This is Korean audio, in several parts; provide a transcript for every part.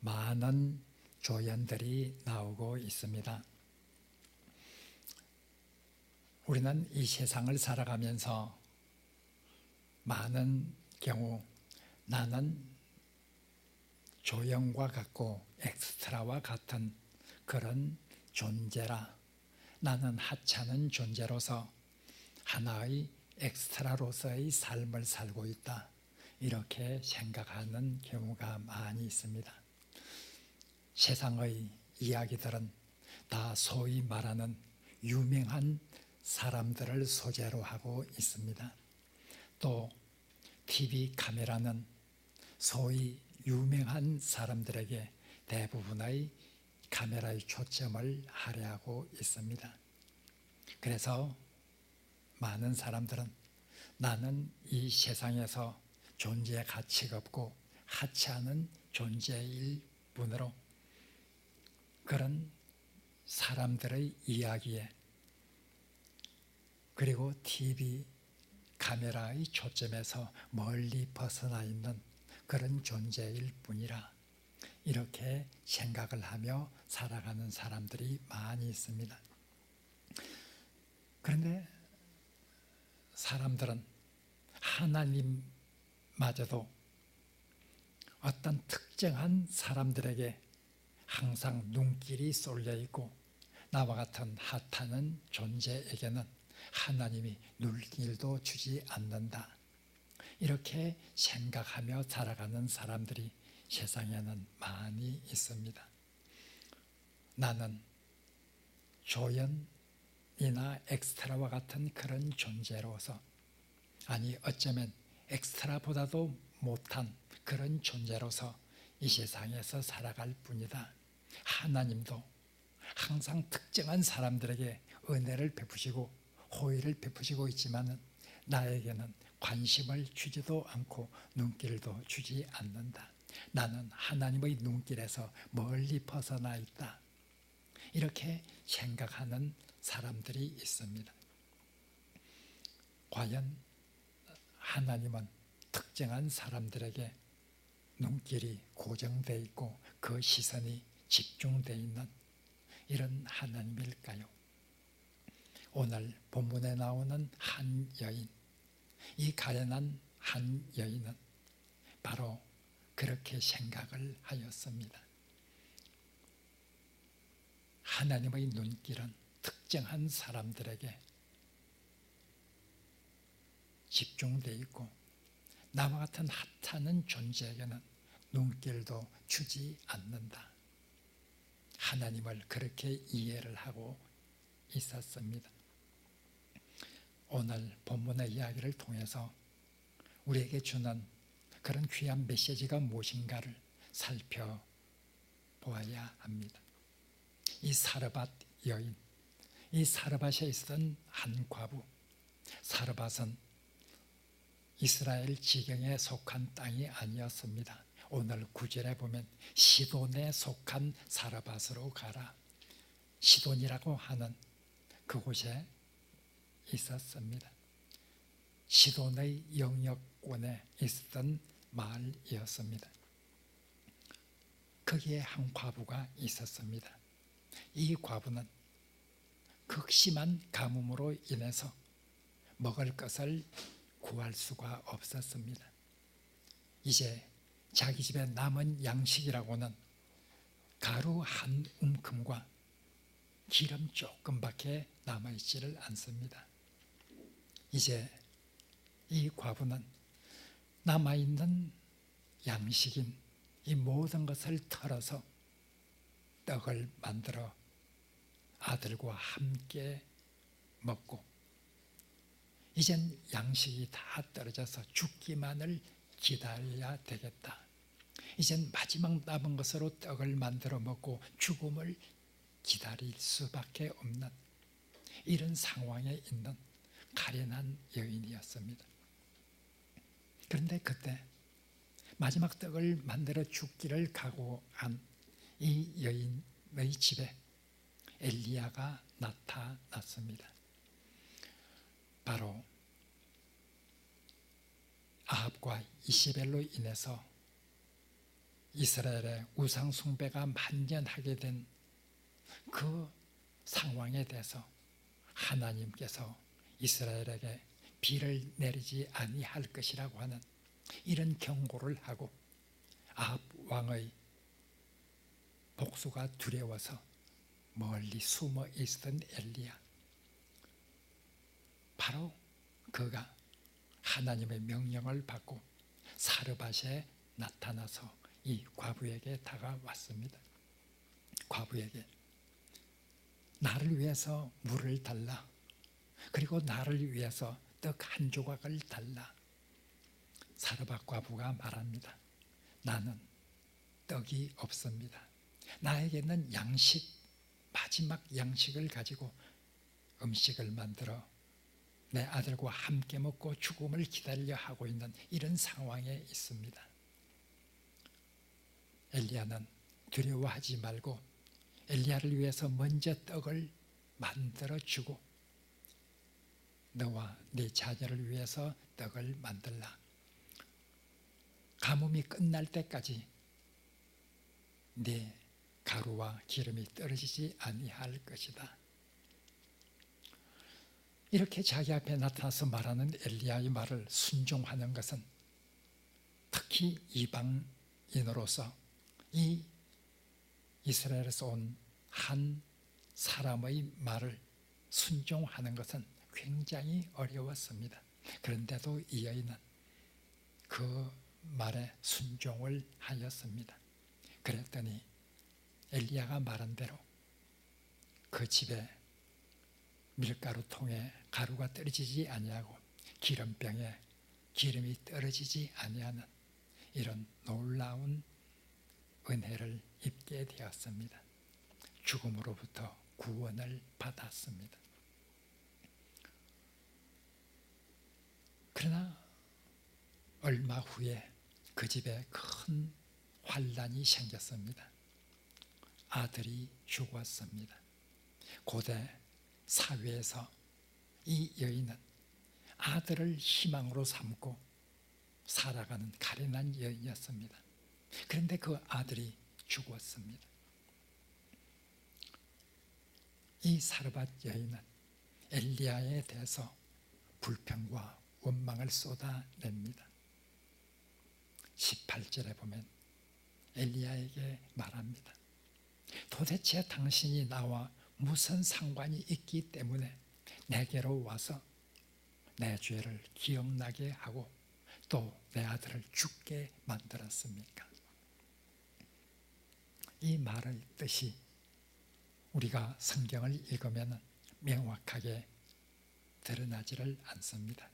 많은 조연들이 나오고 있습니다. 우리는 이 세상을 살아가면서 많은 경우 나는 조연과 같고 엑스트라와 같은 그런 존재라, 나는 하찮은 존재로서 하나의 엑스트라로서의 삶을 살고 있다, 이렇게 생각하는 경우가 많이 있습니다. 세상의 이야기들은 다 소위 말하는 유명한 사람들을 소재로 하고 있습니다. 또 TV 카메라는 소위 유명한 사람들에게 대부분의 카메라의 초점을 할애하고 있습니다. 그래서 많은 사람들은 나는 이 세상에서 존재의 가치가 없고 하찮은 존재일 뿐으로 그런 사람들의 이야기에, 그리고 TV 카메라의 초점에서 멀리 벗어나 있는 그런 존재일 뿐이라, 이렇게 생각을 하며 살아가는 사람들이 많이 있습니다. 그런데 사람들은 하나님마저도 어떤 특정한 사람들에게 항상 눈길이 쏠려 있고 나와 같은 하찮은 존재에게는 하나님이 눈길도 주지 않는다, 이렇게 생각하며 살아가는 사람들이 세상에는 많이 있습니다. 나는 조연이나 엑스트라와 같은 그런 존재로서, 아니 어쩌면 엑스트라보다도 못한 그런 존재로서 이 세상에서 살아갈 뿐이다. 하나님도 항상 특정한 사람들에게 은혜를 베푸시고 호의를 베푸시고 있지만 나에게는 관심을 주지도 않고 눈길도 주지 않는다. 나는 하나님의 눈길에서 멀리 벗어나 있다, 이렇게 생각하는 사람들이 있습니다. 과연 하나님은 특정한 사람들에게 눈길이 고정되어 있고 그 시선이 집중되어 있는 이런 하나님일까요? 오늘 본문에 나오는 한 여인, 이 가련한 한 여인은 바로 그렇게 생각을 하였습니다. 하나님의 눈길은 특정한 사람들에게 집중되어 있고 나와 같은 하찮은 존재에게는 눈길도 주지 않는다. 하나님을 그렇게 이해를 하고 있었습니다. 오늘 본문의 이야기를 통해서 우리에게 주는 그런 귀한 메시지가 무엇인가를 살펴보아야 합니다. 이 사르밧 여인, 이 사르밧에 있었던 한 과부, 사르밧은 이스라엘 지경에 속한 땅이 아니었습니다. 오늘 9절에 보면 시돈에 속한 사르밧으로 가라, 시돈이라고 하는 그곳에 있었습니다. 시돈의 영역권에 있었던 마을이었습니다. 거기에 한 과부가 있었습니다. 이 과부는 극심한 가뭄으로 인해서 먹을 것을 구할 수가 없었습니다. 이제 자기 집에 남은 양식이라고는 가루 한 움큼과 기름 조금밖에 남아있지를 않습니다. 이제 이 과부는 남아있는 양식인 이 모든 것을 털어서 떡을 만들어 아들과 함께 먹고, 이젠 양식이 다 떨어져서 죽기만을 기다려야 되겠다. 이젠 마지막 남은 것으로 떡을 만들어 먹고 죽음을 기다릴 수밖에 없는 이런 상황에 있는 가련한 여인이었습니다. 그런데 그때 마지막 떡을 만들어 죽기를 각오한 이 여인의 집에 엘리야가 나타났습니다. 바로 아합과 이시벨로 인해서 이스라엘의 우상 숭배가 만연하게 된 그 상황에 대해서 하나님께서 이스라엘에게 비를 내리지 아니할 것이라고 하는 이런 경고를 하고 아합 왕의 복수가 두려워서 멀리 숨어 있었던 엘리야, 바로 그가 하나님의 명령을 받고 사르밧에 나타나서 이 과부에게 다가왔습니다. 과부에게 나를 위해서 물을 달라, 그리고 나를 위해서 떡 한 조각을 달라. 사르밧 과부가 말합니다. 나는 떡이 없습니다. 나에게는 마지막 양식을 가지고 음식을 만들어 내 아들과 함께 먹고 죽음을 기다려 하고 있는 이런 상황에 있습니다. 엘리야는 두려워하지 말고 엘리야를 위해서 먼저 떡을 만들어 주고 너와 네 자녀를 위해서 떡을 만들라. 가뭄이 끝날 때까지 네 가루와 기름이 떨어지지 아니할 것이다. 이렇게 자기 앞에 나타나서 말하는 엘리야의 말을 순종하는 것은 특히 이방인으로서 이 이스라엘에서 온 한 사람의 말을 순종하는 것은 굉장히 어려웠습니다. 그런데도 이 여인은 그 말에 순종을 하였습니다. 그랬더니 엘리야가 말한 대로 그 집에 밀가루통에 가루가 떨어지지 아니하고 기름병에 기름이 떨어지지 아니하는 이런 놀라운 은혜를 입게 되었습니다. 죽음으로부터 구원을 받았습니다. 그러나 얼마 후에 그 집에 큰 환란이 생겼습니다. 아들이 죽었습니다. 고대 사회에서 이 여인은 아들을 희망으로 삼고 살아가는 가련한 여인이었습니다. 그런데 그 아들이 죽었습니다. 이 사르밧 여인은 엘리야에 대해서 불평과 원망을 쏟아냅니다. 18절에 보면 엘리야에게 말합니다. 도대체 당신이 나와 무슨 상관이 있기 때문에 내게로 와서 내 죄를 기억나게 하고 또 내 아들을 죽게 만들었습니까? 이 말의 뜻이 우리가 성경을 읽으면 명확하게 드러나지를 않습니다.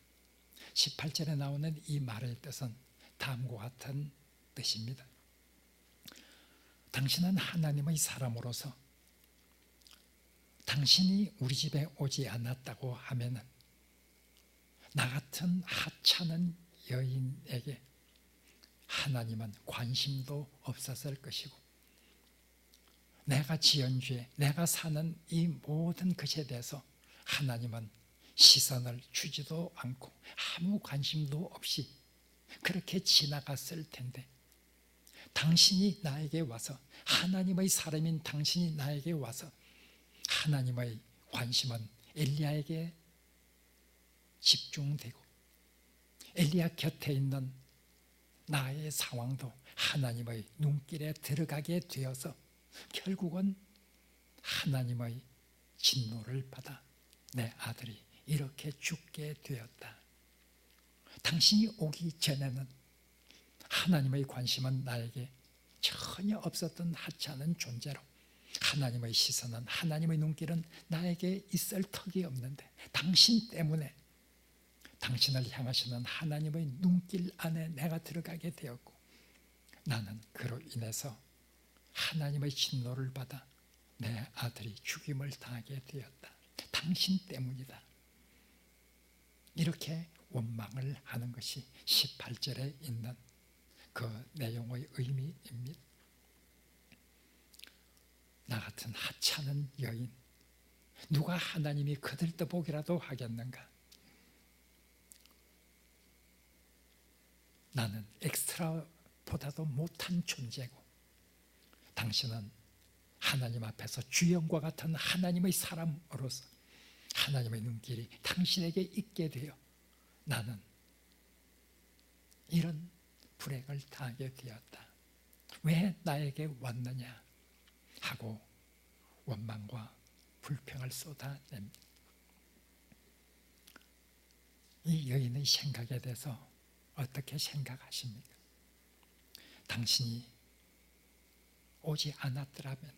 18절에 나오는 이 말의 뜻은 다음과 같은 뜻입니다. 당신은 하나님의 사람으로서 당신이 우리 집에 오지 않았다고 하면 나 같은 하찮은 여인에게 하나님은 관심도 없었을 것이고 내가 지은 죄, 내가 사는 이 모든 것에 대해서 하나님은 시선을 주지도 않고 아무 관심도 없이 그렇게 지나갔을 텐데 당신이 나에게 와서 하나님의 사람인 당신이 나에게 와서 하나님의 관심은 엘리야에게 집중되고 엘리야 곁에 있는 나의 상황도 하나님의 눈길에 들어가게 되어서 결국은 하나님의 진노를 받아 내 아들이 이렇게 죽게 되었다. 당신이 오기 전에는 하나님의 관심은 나에게 전혀 없었던 하찮은 존재로 하나님의 시선은 하나님의 눈길은 나에게 있을 턱이 없는데 당신 때문에 당신을 향하시는 하나님의 눈길 안에 내가 들어가게 되었고 나는 그로 인해서 하나님의 진노를 받아 내 아들이 죽임을 당하게 되었다. 당신 때문이다. 이렇게 원망을 하는 것이 18절에 있는 그 내용의 의미입니다. 나 같은 하찮은 여인, 누가 하나님이 거들떠보기라도 하겠는가? 나는 엑스트라 보다도 못한 존재고 당신은 하나님 앞에서 주형과 같은 하나님의 사람으로서 하나님의 눈길이 당신에게 있게 되어 나는 이런 불행을 당하게 되었다. 왜 나에게 왔느냐 하고 원망과 불평을 쏟아냅니다. 이 여인의 생각에 대해서 어떻게 생각하십니까? 당신이 오지 않았더라면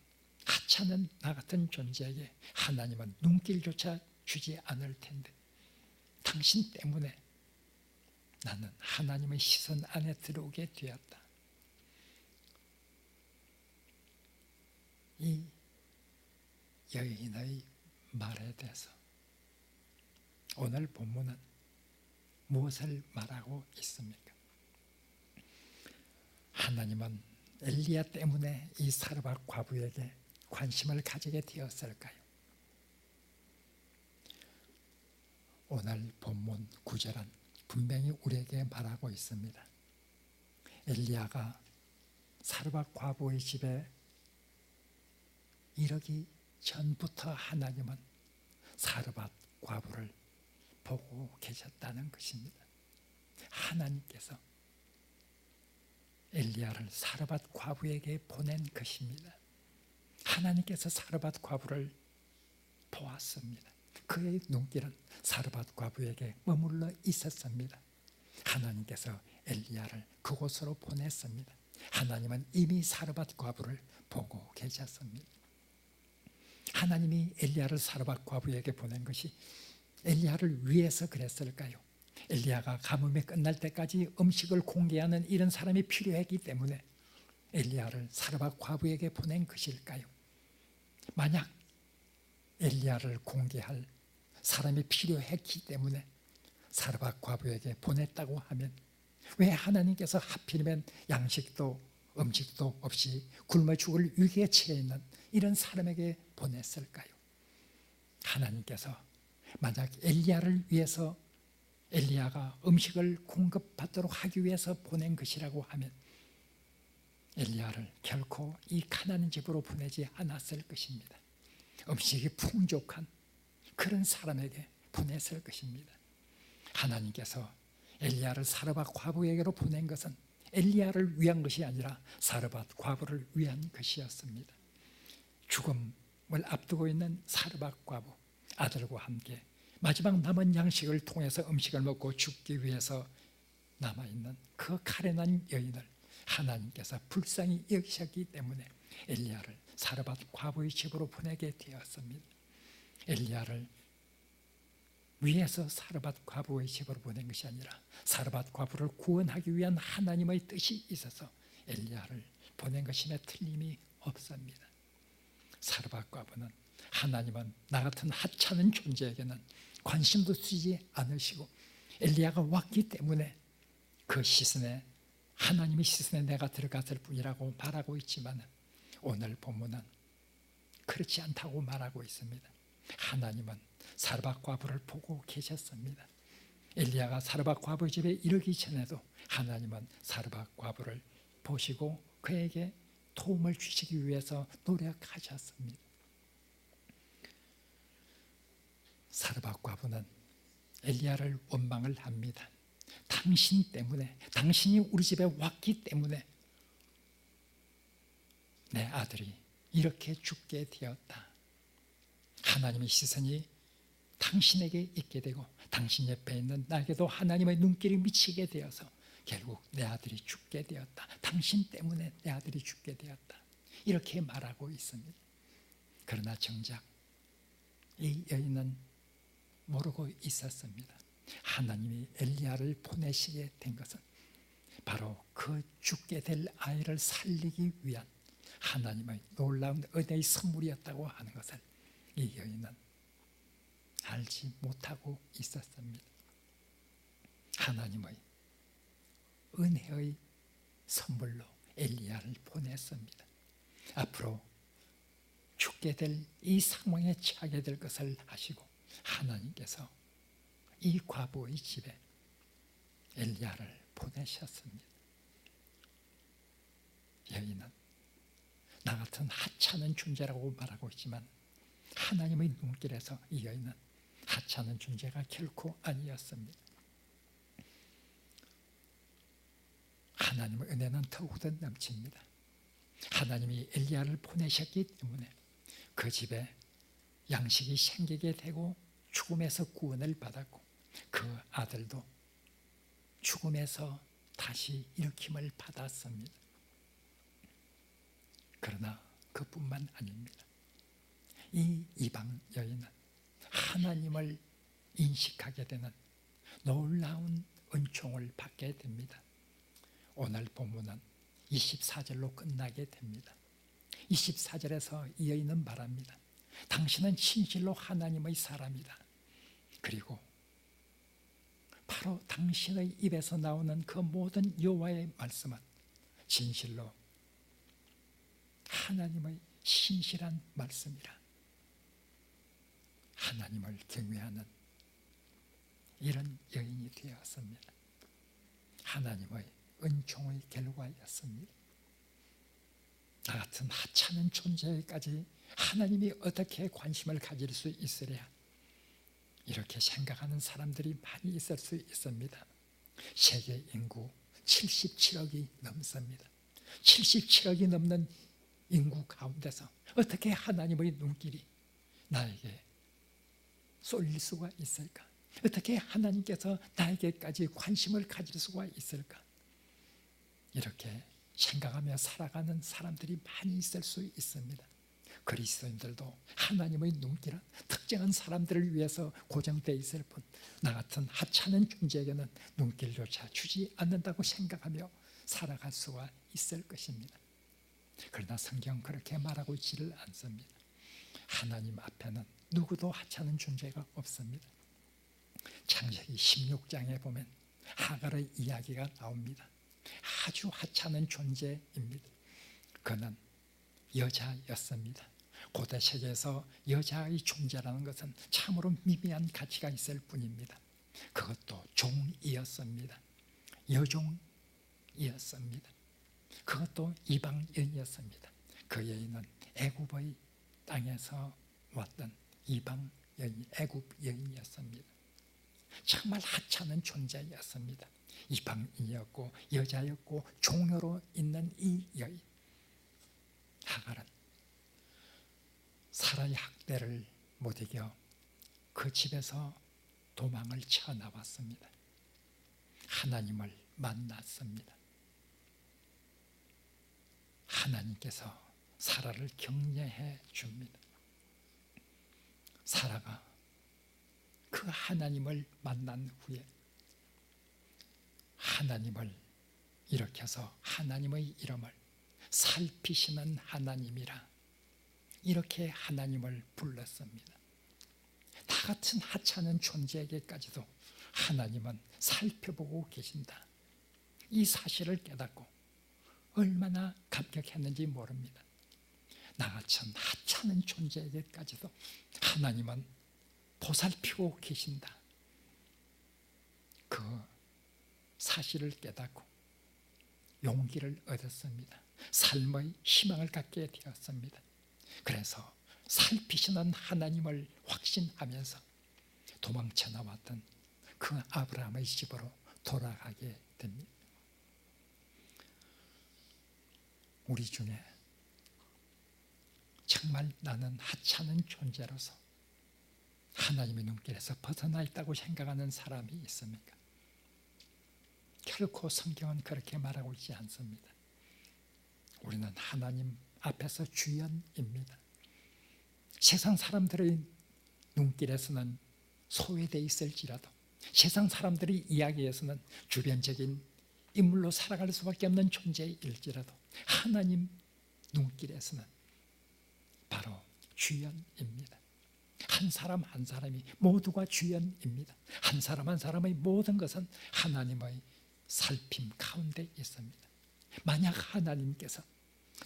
하찮은 나 같은 존재에게 하나님은 눈길조차 주지 않을 텐데 당신 때문에 나는 하나님의 시선 안에 들어오게 되었다. 이 여인의 말에 대해서 오늘 본문은 무엇을 말하고 있습니까? 하나님은 엘리야 때문에 이 사르밧 과부에게 관심을 가지게 되었을까요? 오늘 본문 9절은 분명히 우리에게 말하고 있습니다. 엘리야가 사르밧 과부의 집에 이르기 전부터 하나님은 사르밧 과부를 보고 계셨다는 것입니다. 하나님께서 엘리야를 사르밧 과부에게 보낸 것입니다. 하나님께서 사르밧 과부를 보았습니다. 그의 눈길은 사르밧 과부에게 머물러 있었습니다. 하나님께서 엘리야를 그곳으로 보냈습니다. 하나님은 이미 사르밧 과부를 보고 계셨습니다. 하나님이 엘리야를 사르밧 과부에게 보낸 것이 엘리야를 위해서 그랬을까요? 엘리야가 가뭄이 끝날 때까지 음식을 공개하는 이런 사람이 필요했기 때문에 엘리야를 사르밧 과부에게 보낸 것일까요? 만약 엘리야를 공개할 사람이 필요했기 때문에 사르밧 과부에게 보냈다고 하면 왜 하나님께서 하필이면 양식도 음식도 없이 굶어 죽을 위기에 처해 있는 이런 사람에게 보냈을까요? 하나님께서 만약 엘리야를 위해서 엘리야가 음식을 공급받도록 하기 위해서 보낸 것이라고 하면 엘리야를 결코 이 가나안 집으로 보내지 않았을 것입니다. 음식이 풍족한 그런 사람에게 보냈을 것입니다. 하나님께서 엘리야를 사르밧 과부에게로 보낸 것은 엘리야를 위한 것이 아니라 사르밧 과부를 위한 것이었습니다. 죽음을 앞두고 있는 사르밧 과부, 아들과 함께 마지막 남은 양식을 통해서 음식을 먹고 죽기 위해서 남아있는 그 가련한 여인을 하나님께서 불쌍히 여기셨기 때문에 엘리야를 사르밧 과부의 집으로 보내게 되었습니다. 엘리야를 위해서 사르밧 과부의 집으로 보낸 것이 아니라 사르밧 과부를 구원하기 위한 하나님의 뜻이 있어서 엘리야를 보낸 것임에 틀림이 없습니다. 사르밧 과부는 하나님은 나 같은 하찮은 존재에게는 관심도 쓰지 않으시고 엘리야가 왔기 때문에 그 시선에 하나님의 시선에 내가 들어갔을 뿐이라고 말하고 있지만 오늘 본문은 그렇지 않다고 말하고 있습니다. 하나님은 사르밧 과부를 보고 계셨습니다. 엘리야가 사르밧 과부 집에 이르기 전에도 하나님은 사르밧 과부를 보시고 그에게 도움을 주시기 위해서 노력하셨습니다. 사르밧 과부는 엘리야를 원망을 합니다. 당신 때문에, 당신이 우리 집에 왔기 때문에 내 아들이 이렇게 죽게 되었다. 하나님의 시선이 당신에게 있게 되고 당신 옆에 있는 나에게도 하나님의 눈길이 미치게 되어서 결국 내 아들이 죽게 되었다. 당신 때문에 내 아들이 죽게 되었다. 이렇게 말하고 있습니다. 그러나 정작 이 여인은 모르고 있었습니다. 하나님이 엘리야를 보내시게 된 것은 바로 그 죽게 될 아이를 살리기 위한 하나님의 놀라운 은혜의 선물이었다고 하는 것을 이 여인은 알지 못하고 있었습니다. 하나님의 은혜의 선물로 엘리야를 보냈습니다. 앞으로 죽게 될 이 상황에 처하게 될 것을 아시고 하나님께서 이 과부의 집에 엘리야를 보내셨습니다. 여인은 나 같은 하찮은 존재라고 말하고 있지만 하나님의 눈길에서 이 여인은 하찮은 존재가 결코 아니었습니다. 하나님의 은혜는 더욱더 넘칩니다. 하나님이 엘리야를 보내셨기 때문에 그 집에 양식이 생기게 되고 죽음에서 구원을 받았고 그 아들도 죽음에서 다시 일으킴을 받았습니다. 그러나 그뿐만 아닙니다. 이 이방 여인은 하나님을 인식하게 되는 놀라운 은총을 받게 됩니다. 오늘 본문은 24절로 끝나게 됩니다. 24절에서 이 여인은 말합니다. 당신은 진실로 하나님의 사람이다. 그리고 바로 당신의 입에서 나오는 그 모든 여호와의 말씀은 진실로 하나님의 신실한 말씀이라. 하나님을 경외하는 이런 여인이 되었습니다. 하나님의 은총의 결과였습니다. 나 같은 하찮은 존재까지 하나님이 어떻게 관심을 가질 수 있으랴, 이렇게 생각하는 사람들이 많이 있을 수 있습니다. 세계 인구 77억이 넘습니다. 77억이 넘는 인구 가운데서 어떻게 하나님의 눈길이 나에게 쏠릴 수가 있을까? 어떻게 하나님께서 나에게까지 관심을 가질 수가 있을까? 이렇게 생각하며 살아가는 사람들이 많이 있을 수 있습니다. 그리스도인들도 하나님의 눈길은 특정한 사람들을 위해서 고정되어 있을 뿐 나 같은 하찮은 존재에게는 눈길조차 주지 않는다고 생각하며 살아갈 수가 있을 것입니다. 그러나 성경은 그렇게 말하고 있지를 않습니다. 하나님 앞에는 누구도 하찮은 존재가 없습니다. 창세기 16장에 보면 하갈의 이야기가 나옵니다. 아주 하찮은 존재입니다. 그는 여자였습니다. 고대 세계에서 여자의 존재라는 것은 참으로 미미한 가치가 있을 뿐입니다. 그것도 종이었습니다. 여종이었습니다. 그것도 이방 여인이었습니다. 그 여인은 애굽의 땅에서 왔던 이방 여인, 애굽 여인이었습니다. 정말 하찮은 존재였습니다. 이방인이었고 여자였고 종으로 있는 이 여인 하갈은 사라의 학대를 못 이겨 그 집에서 도망을 쳐 나왔습니다. 하나님을 만났습니다. 하나님께서 사라를 격려해 줍니다. 사라가 그 하나님을 만난 후에 하나님을 일으켜서 하나님의 이름을 살피시는 하나님이라 이렇게 하나님을 불렀습니다. 나 같은 하찮은 존재에게까지도 하나님은 살펴보고 계신다. 이 사실을 깨닫고 얼마나 감격했는지 모릅니다. 나 같은 하찮은 존재에게까지도 하나님은 보살피고 계신다. 그 사실을 깨닫고 용기를 얻었습니다. 삶의 희망을 갖게 되었습니다. 그래서 살피시는 하나님을 확신하면서 도망쳐 나왔던 그 아브라함의 집으로 돌아가게 됩니다. 우리 중에 정말 나는 하찮은 존재로서 하나님의 눈길에서 벗어나 있다고 생각하는 사람이 있습니까? 결코 성경은 그렇게 말하고 있지 않습니다. 우리는 하나님 앞에서 주연입니다. 세상 사람들의 눈길에서는 소외되어 있을지라도 세상 사람들의 이야기에서는 주변적인 인물로 살아갈 수밖에 없는 존재일지라도 하나님 눈길에서는 바로 주연입니다. 한 사람 한 사람이 모두가 주연입니다. 한 사람 한 사람의 모든 것은 하나님의 살핌 가운데 있습니다. 만약 하나님께서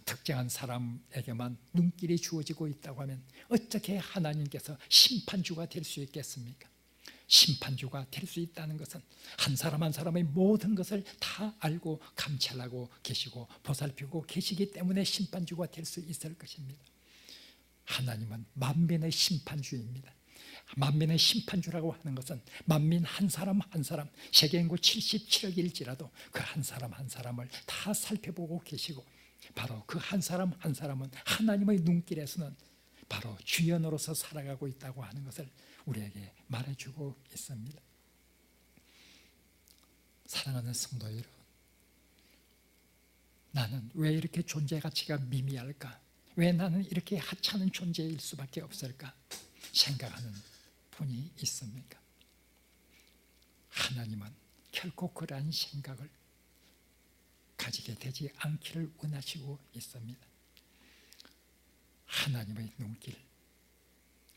특정한 사람에게만 눈길이 주어지고 있다고 하면 어떻게 하나님께서 심판주가 될 수 있겠습니까? 심판주가 될 수 있다는 것은 한 사람 한 사람의 모든 것을 다 알고 감찰하고 계시고 보살피고 계시기 때문에 심판주가 될 수 있을 것입니다. 하나님은 만민의 심판주입니다. 만민의 심판주라고 하는 것은 만민 한 사람 한 사람, 세계 인구 77억일지라도 그 한 사람 한 사람을 다 살펴보고 계시고, 바로 그 한 사람 한 사람은 하나님의 눈길에서는 바로 주연으로서 살아가고 있다고 하는 것을 우리에게 말해주고 있습니다. 사랑하는 성도 여러분, 나는 왜 이렇게 존재 가치가 미미할까? 왜 나는 이렇게 하찮은 존재일 수밖에 없을까? 생각하는 분이 있습니까? 하나님은 결코 그러한 생각을 가지게 되지 않기를 원하시고 있습니다. 하나님의 눈길,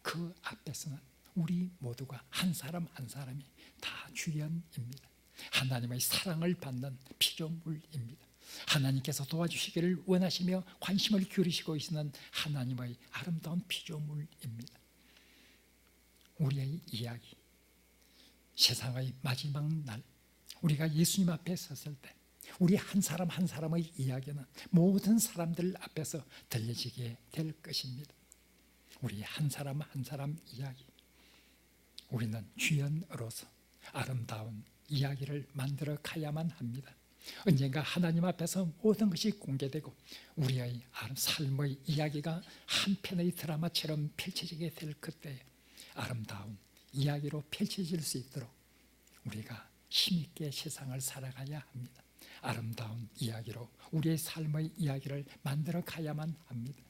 그 앞에서는 우리 모두가 한 사람 한 사람이 다 주연입니다. 하나님의 사랑을 받는 피조물입니다. 하나님께서 도와주시기를 원하시며 관심을 기울이시고 있는 하나님의 아름다운 피조물입니다. 우리의 이야기, 세상의 마지막 날 우리가 예수님 앞에 섰을 때 우리 한 사람 한 사람의 이야기는 모든 사람들 앞에서 들려지게 될 것입니다. 우리 한 사람 한 사람 이야기, 우리는 주연으로서 아름다운 이야기를 만들어 가야만 합니다. 언젠가 하나님 앞에서 모든 것이 공개되고 우리의 삶의 이야기가 한 편의 드라마처럼 펼쳐지게 될 그때에 아름다운 이야기로 펼쳐질 수 있도록 우리가 힘있게 세상을 살아가야 합니다. 아름다운 이야기로 우리의 삶의 이야기를 만들어 가야만 합니다.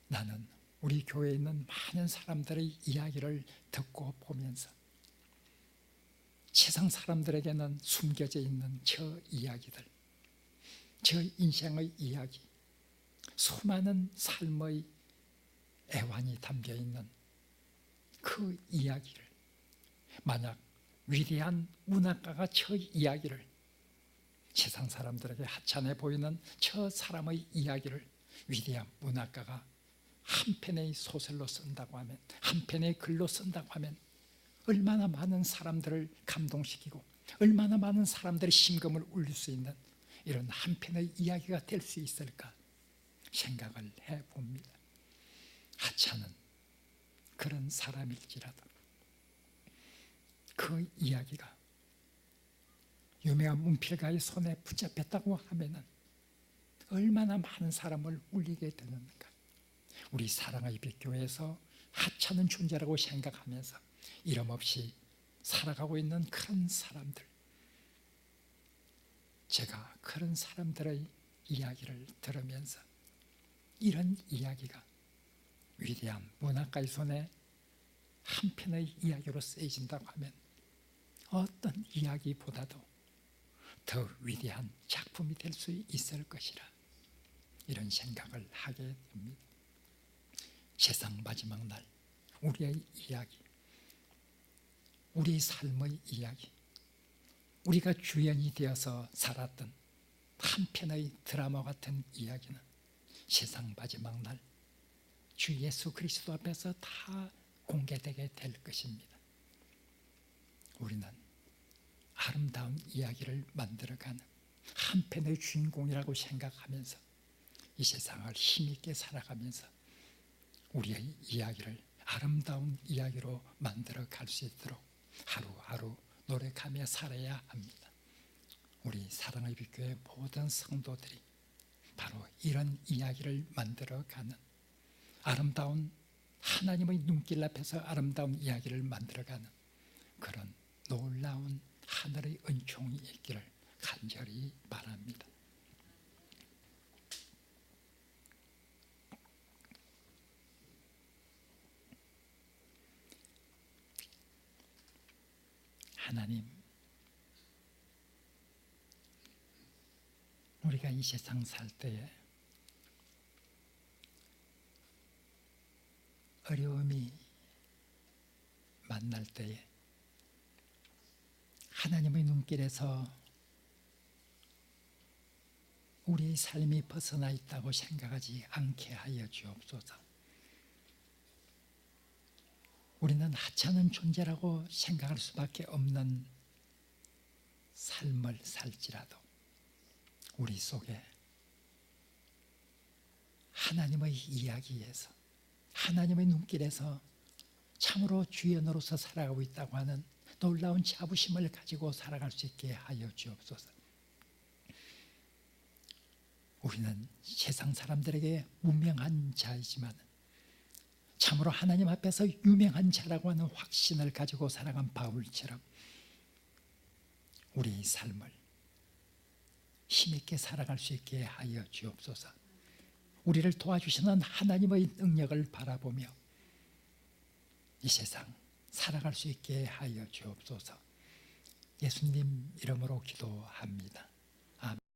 나는 우리 교회에 있는 많은 사람들의 이야기를 듣고 보면서 세상 사람들에게는 숨겨져 있는 저 이야기들, 저 인생의 이야기, 수많은 삶의 애환이 담겨있는 그 이야기를, 만약 위대한 문학가가 저 이야기를, 세상 사람들에게 하찮아 보이는 저 사람의 이야기를 위대한 문학가가 한 편의 소설로 쓴다고 하면, 한 편의 글로 쓴다고 하면 얼마나 많은 사람들을 감동시키고 얼마나 많은 사람들의 심금을 울릴 수 있는 이런 한 편의 이야기가 될 수 있을까 생각을 해봅니다. 하찮은 그런 사람일지라도 그 이야기가 유명한 문필가의 손에 붙잡혔다고 하면은 얼마나 많은 사람을 울리게 되는가. 우리 사랑의 빛교회에서 하찮은 존재라고 생각하면서 이름 없이 살아가고 있는 그런 사람들, 제가 그런 사람들의 이야기를 들으면서 이런 이야기가 위대한 문학가의 손에 한 편의 이야기로 쓰여진다고 하면 어떤 이야기보다도 더 위대한 작품이 될 수 있을 것이라, 이런 생각을 하게 됩니다. 세상 마지막 날 우리의 이야기, 우리 삶의 이야기, 우리가 주연이 되어서 살았던 한 편의 드라마 같은 이야기는 세상 마지막 날 주 예수 그리스도 앞에서 다 공개되게 될 것입니다. 우리는 아름다운 이야기를 만들어가는 한 편의 주인공이라고 생각하면서 이 세상을 힘있게 살아가면서 우리의 이야기를 아름다운 이야기로 만들어 갈 수 있도록 하루하루 노력하며 살아야 합니다. 우리 사랑의 빛교회 모든 성도들이 바로 이런 이야기를 만들어가는 아름다운, 하나님의 눈길 앞에서 아름다운 이야기를 만들어가는 그런 놀라운 하늘의 은총이 있기를 간절히 바랍니다. 하나님, 우리가 이 세상 살 때에 어려움이 만날 때에 하나님의 눈길에서 우리의 삶이 벗어나 있다고 생각하지 않게 하여 주옵소서. 우리는 하찮은 존재라고 생각할 수밖에 없는 삶을 살지라도 우리 속에 하나님의 이야기에서 하나님의 눈길에서 참으로 주연으로서 살아가고 있다고 하는 놀라운 자부심을 가지고 살아갈 수 있게 하여 주옵소서. 우리는 세상 사람들에게 무명한 자이지만 참으로 하나님 앞에서 유명한 자라고 하는 확신을 가지고 살아간 바울처럼 우리 삶을 힘있게 살아갈 수 있게 하여 주옵소서. 우리를 도와주시는 하나님의 능력을 바라보며 이 세상 살아갈 수 있게 하여 주옵소서. 예수님 이름으로 기도합니다.